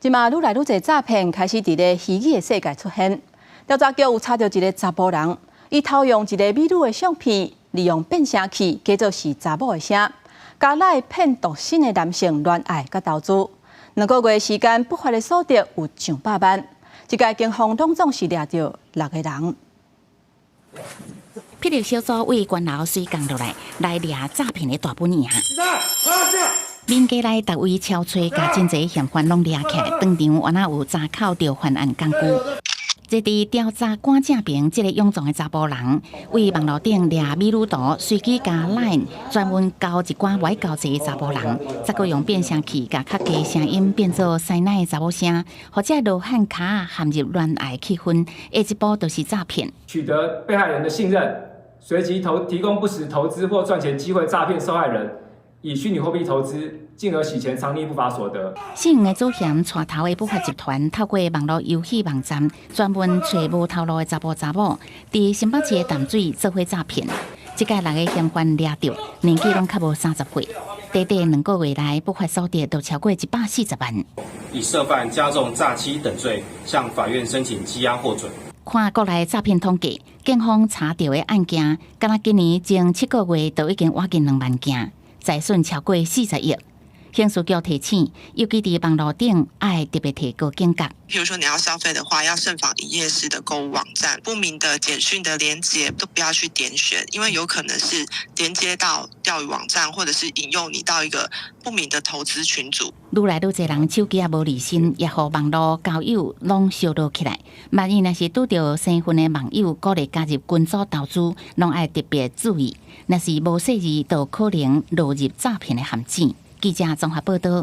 即马愈来愈侪诈骗开始伫咧虚拟的世界出现。调查局有查到一个查甫人，伊偷用一个美女的相片，利用变声器假作是查某的声，加来骗独身的男性恋爱甲投资。2个月时间，不法的所得有上百万。这届警方拢总是抓到6个人。霹雳小组为关楼水降落来抓诈骗的大本营。民家内逐位敲吹，甲真侪嫌犯拢抓起来，当场原来有查扣着犯案工具。这伫调查官正平，这个勇壮的查甫人为网络顶掠美女图，随机加 Line 专门交一寡歪交际的查甫人，再搁用变声器甲较低声音变做西奶的查某声，或者罗汉卡陷入恋爱气氛，下一步就是诈骗。取得被害人的信任，随即提供不实投资或赚钱机会诈骗受害人，以虚拟货币投资，进而洗钱藏匿不法所得。姓吴的主嫌带头的不法集团，透过网络游戏网站，专门找无头路的查甫查某，伫新北市的淡水做伙诈骗。这届6个嫌犯抓到，年纪拢较无30岁，短短2个月来，不法所得都超过140万。以涉犯加重诈欺等罪，向法院申请羁押获准。看国内诈骗统计，警方查到的案件，敢若今年前7个月就已经挖近2万件。财损超过40亿，刑事局提醒，尤其伫网络顶爱特别提高警觉。譬如说你要消费的话，要慎防一页式的购物网站，不明的简讯的连结都不要去点选，因为有可能是连接到钓鱼网站，或者是引诱你到一个不明的投资群组。愈来愈侪人手机也无离心，也互网络交友拢烧落起来。万一若是拄到生分的网友鼓励加入群组投资，拢爱特别注意。若是无细意，就可能落入诈骗的陷阱。记者综合报道。